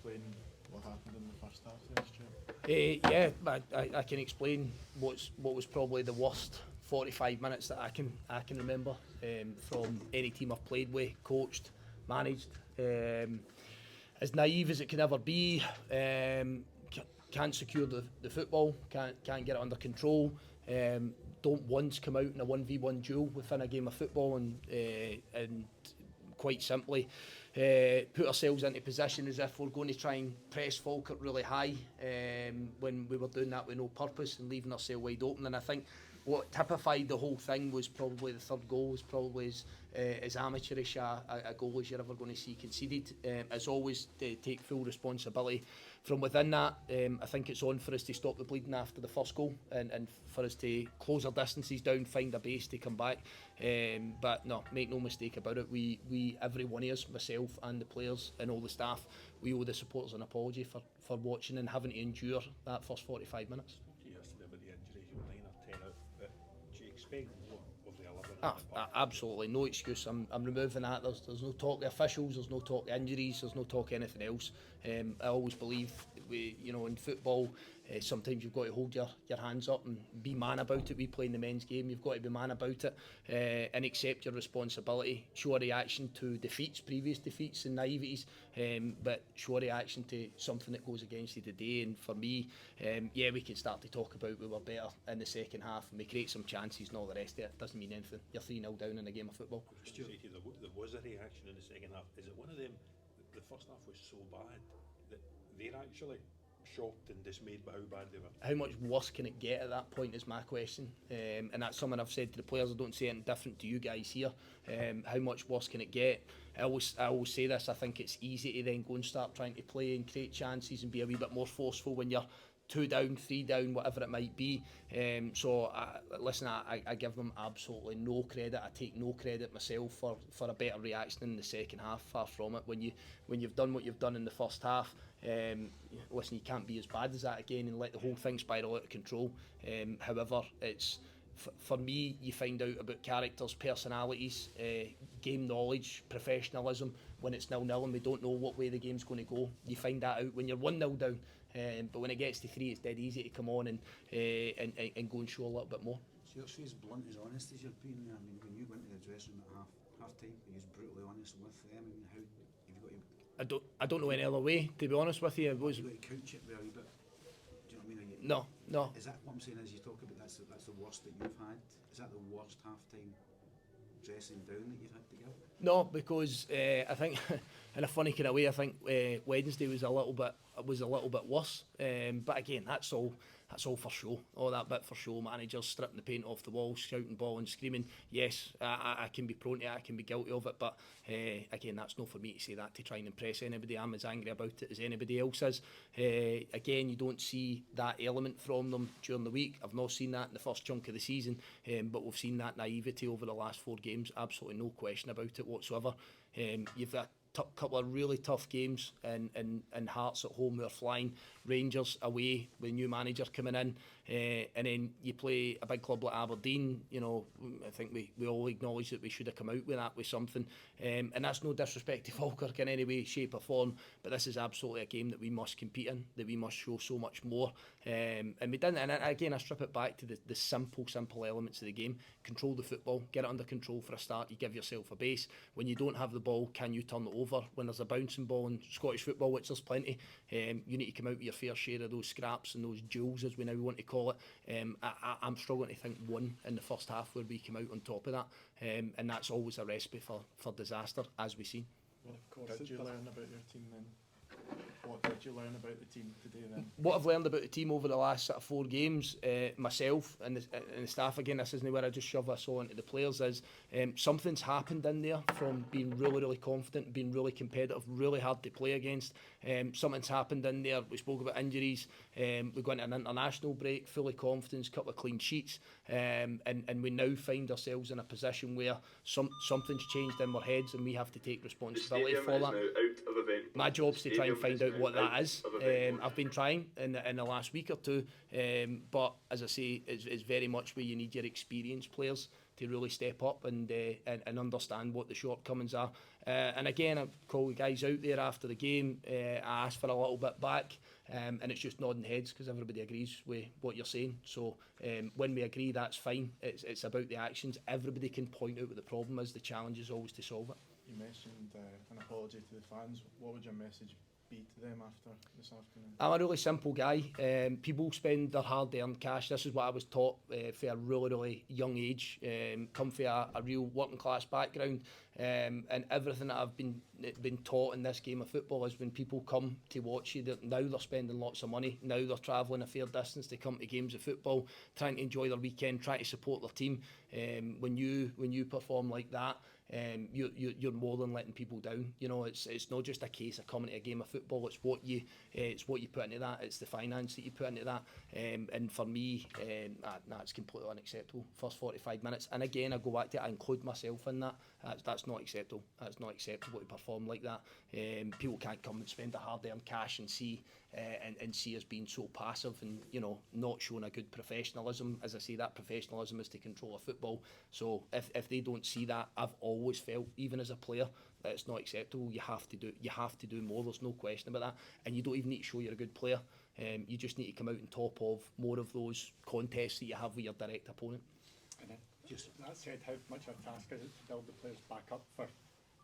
explain what happened in the first half there, Stuart? Yeah, I can explain what was probably the worst 45 minutes that I can remember from any team I've played with, coached, managed. As naive as it can ever be, can't secure the football, can't get it under control. Don't once come out in a 1v1 duel within a game of football, and quite simply put ourselves into position as if we're going to try and press Falkirk really high, when we were doing that with no purpose and leaving ourselves wide open. And I think what typified the whole thing was probably the third goal was probably as amateurish a goal as you're ever going to see conceded. As always, take full responsibility from within that. I think it's on for us to stop the bleeding after the first goal and for us to close our distances down, find a base to come back. But no, make no mistake about it, we every one of us, myself and the players and all the staff, we owe the supporters an apology for watching and having to endure that first 45 minutes. Yesterday about the injuries, you were 9 or 10 out, but do you expect more of the 11? Absolutely, no excuse. I'm removing that. There's no talk of officials, there's no talk of injuries, there's no talk of anything else. I always believe in football, sometimes you've got to hold your hands up and be man about it. We play in the men's game, you've got to be man about it, and accept your responsibility. Show a reaction to defeats, previous defeats and naiveties, but show a reaction to something that goes against you today. And for me, we can start to talk about we were better in the second half and we create some chances and all the rest of it. It doesn't mean anything. You're 3-0 down in a game of football. There was a reaction in the second half. Is it one of them, the first half was so bad that they're actually shocked and dismayed by how bad they were? How much worse can it get at that point is my question, and that's something I've said to the players. I don't say anything different to you guys here. How much worse can it get? I always say this, I think it's easy to then go and start trying to play and create chances and be a wee bit more forceful when you're 2 down, 3 down, whatever it might be. I give them absolutely no credit. I take no credit myself for a better reaction in the second half. Far from it. When you've done what you've done in the first half, you can't be as bad as that again and let the whole thing spiral out of control. However, it's for me, you find out about characters, personalities, game knowledge, professionalism when it's 0-0 and we don't know what way the game's going to go. You find that out when you're 1-0 down, but when it gets to 3, it's dead easy to come on and go and show a little bit more. So you're as blunt as honest as you've been. I mean, when you went to the dressing room at half time, you was brutally honest with them. I mean, how have you got to? I don't know any other way, to be honest with you. You've got to couch it with a wee bit. Do you know what I mean? No. Is that what I'm saying? As you talk about that's the worst that you've had? Is that the worst half-time dressing down that you've had to give? No, because I think in a funny kind of way, I think Wednesday was a little bit worse. But again, that's all for show. All that bit for show. Managers stripping the paint off the wall, shouting ball and screaming. Yes, I can be prone to it. I can be guilty of it. But again, that's not for me to say that to try and impress anybody. I'm as angry about it as anybody else is. Again, you don't see that element from them during the week. I've not seen that in the first chunk of the season. But we've seen that naivety over the last 4 games. Absolutely no question about it whatsoever. You've got couple of really tough games and Hearts at home, we're flying, Rangers away with a new manager coming in, and then you play a big club like Aberdeen. I think we all acknowledge that we should have come out with that, with something, and that's no disrespect to Falkirk in any way, shape or form, but this is absolutely a game that we must compete in, that we must show so much more, and we didn't. And again, I strip it back to the simple elements of the game. Control the football, get it under control for a start. You give yourself a base. When you don't have the ball, can you turn it over? When there's a bouncing ball in Scottish football, which there's plenty, you need to come out with your fair share of those scraps and those duels, as we now want to call it. I'm struggling to think one in the first half where we come out on top of that, and that's always a recipe for disaster, as we've seen. What of course did you learn about your team then? What did you learn about the team today then? What I've learned about the team over the last 4 games, myself and the staff, again, this isn't where I just shove this on to the players, is something's happened in there from being really confident, being really competitive, really hard to play against. Something's happened in there. We spoke about injuries. We got into an international break, fully confident, couple of clean sheets, and we now find ourselves in a position where something's changed in our heads and we have to take responsibility for that. My job's to try and find out what that is. I've been trying in the last week or two, but as I say, it's very much where you need your experienced players to really step up and understand what the shortcomings are. And again, I call the guys out there after the game. I asked for a little bit back, and it's just nodding heads because everybody agrees with what you're saying. So when we agree, that's fine. It's about the actions. Everybody can point out what the problem is. The challenge is always to solve it. You mentioned an apology to the fans. What would your message be to them after this afternoon? I'm a really simple guy. People spend their hard-earned cash. This is what I was taught for a really young age. Come from a real working-class background, and everything that I've been taught in this game of football is when people come to watch you, now they're spending lots of money. Now they're travelling a fair distance to come to games of football, trying to enjoy their weekend, trying to support their team. When you perform like that, you're more than letting people down. You know, it's not just a case of coming to a game of football. It's what you put into that. It's the finance that you put into that. And for me, it's completely unacceptable. First 45 minutes, and again, I go back to it. I include myself in that. That's not acceptable. That's not acceptable to perform like that. People can't come and spend their hard-earned cash and see us being so passive and not showing a good professionalism. As I say, that professionalism is to control a football. So if they don't see that, I've always felt, even as a player, that it's not acceptable. You have to do more. There's no question about that. And you don't even need to show you're a good player. You just need to come out on top of more of those contests that you have with your direct opponent. And then, just that said, how much of a task is it to build the players back up for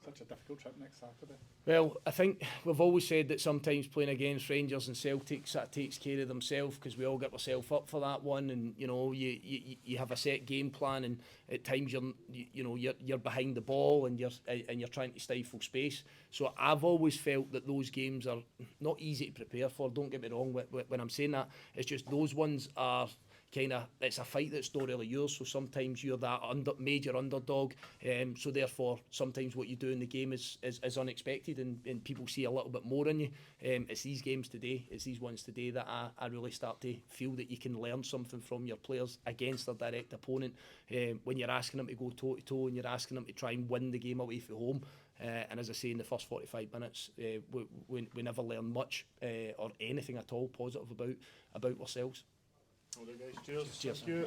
such a difficult trip next Saturday? Well, I think we've always said that sometimes playing against Rangers and Celtic that takes care of themselves, because we all get ourselves up for that one, and you have a set game plan, and at times you're behind the ball and you're trying to stifle space. So I've always felt that those games are not easy to prepare for. Don't get me wrong when I'm saying that. It's just those ones are it's a fight that's not really yours, so sometimes you're that major underdog, so therefore sometimes what you do in the game is unexpected, and people see a little bit more in you. It's these games today, it's these ones today that I really start to feel that you can learn something from your players against their direct opponent, when you're asking them to go toe to toe and you're asking them to try and win the game away from home. And as I say, in the first 45 minutes, we never learn much or anything at all positive about ourselves. Well, guys, cheers. Cheers. Thank you.